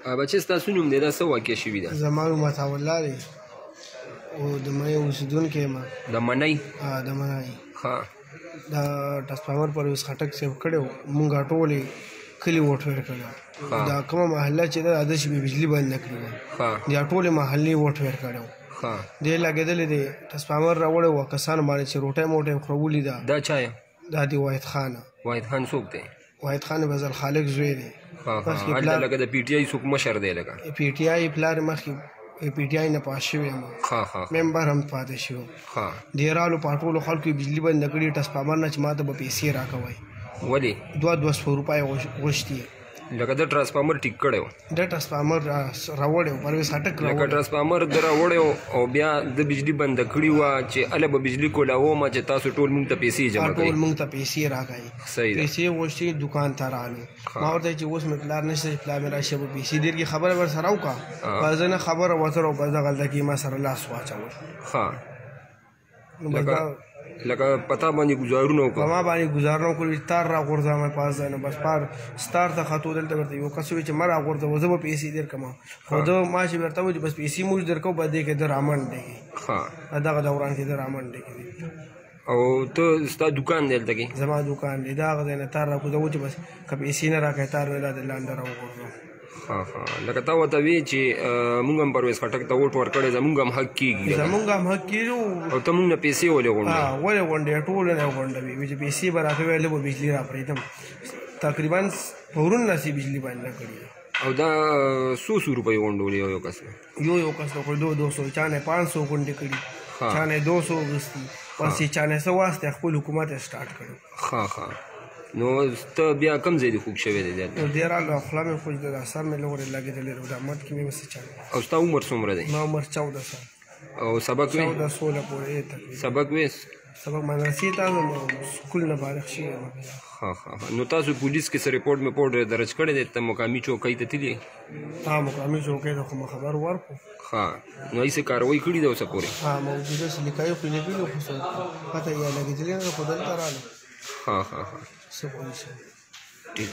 بچې ستاسو نوم دی دا څه واقع شوي ده؟ زما نوم عطاالله دی او د منۍ اوسېدونکی یم. د منۍ؟ د منۍ. ښه. د ټرانسفارمر پرویز خټک صاحب کړی و، مونږ ټولې کلي ووټ ویل کړی و. دا کومه محله چې ده داسې به بجلي بنده کړې وه، دا ټولې محلې ووټ ویل کړی و. دی لګېدلی دی ټرانسفارمر راوړی و کسانو باندې چې روټۍ موټۍ خورولي ده. دا چا یم؟ دا دی واحد خان. واحد خان څوک دی؟ واحد خان فضل خالق زوی دی. هلته لکه د پي ټي آی څوک مشر دی؟ لکه پي ټي آی پلار مخکې پي ټي آی نه پاس شوی یم، ممبر هم پاتې شو. دی رالو په ټولو خلکو یې بجلي بنده کړي ټرانسفارمر نه چې ما ته به پیسې راکوئ. ولې؟ 200 روپۍ غوښتي. لکه د ټرانسفارمر ټیک کړی و؟ د ټرانسفارمر راوړی و، پرویز خټک راوړی. لکه ټرانسفارمر د راوړی و او بیا د بجلي بنده کړي وه چې هله به بجلي کولاومه چې تاسو ټول مونږ ته پیسې جمع کړئ. ټول مونږ ته پیسې راکوئ. صحیح ده. پیسې غوښتي، دوکان ته رالو. ما ورته چې اوس مې پلار نشته چې پلار مې راشي به پیسې درکړي. خبره ورسره وکړه، په زه نه خبره وتره او په دغه هلته کې ما سره لاس واچول. ښه. لکه پتا باندې ګزارونه وکړه؟ په ما باندې ګزارونه وکړل، تار راغورځوه مې پاس ځای نه. بس پار ستار ته ختو دلته ورته یو کس ووایي چې مه راغورځوه زه به پیسې درکړم. خو ده ما چې ورته ووایي چې بس پیسې موږ درکوو په دې کې ده رامنډې کوي. په دغه دوران کې ده رامنډې کوي. او ته ستا دوکان دی هلته کې؟ زما دوکان دی. د هغه ځای نه تار راکوزوو چې بس که پیسې نه راکوې تار مې دا د لاندې راوغورځوم. لکه تا ورته وایې چې مونږ هم پرویز خټک ته ووټ ورکړی، زمونږ هم حق کېږي. زمونږ هم حق کېږي. او ته مونږ نه پیسې ولې غونډوې؟ ولې غونډوې؟ ټول نه غونډوي. چې پیسې به راکوې لږ به بجلي راپرېږدم. تقریبا پرون داسې بجلي باندې کړي. او دا څو روپۍ غونډولې یو کس نه؟ یو کس نه کړي 200، چا نه 500 غونډې کړي، چا نه 200 اخېستي، بس چا نه څه واسطه خپل حکومت یې سټارټ کړی. ښه. نو ته بیا کوم ځای دې خوږ شوی دی دلته؟ نو دی راغله خوله مې خوږ ده، دا سر مې لږ لګېدلی و، دا مټ کې مې څه چل. او ستا عمر څومره دی؟ ما عمر 14 سال. او سبق وې؟ 14-16 پورې تقریبا. سبق وې؟ سبق مدرسې ته ځم، سکول نه فارغ شوی یم. ښه. نو تاسو پولیس کې څه رپورټ میپورټ درج کړی دی؟ ته مقامي چوکۍ ته تللی؟ مقامي چوکۍ ته خو مو خبر ورکړو. ښه. نو هېڅ کاروایي کړې ده اوسه پورې؟ موجوده څه لیکایي خو یې لیکلي، خو څه پته یې لګېدلې نه ده، خو دلته راغلم. ښه. څه پوه نه شم. ٹھیک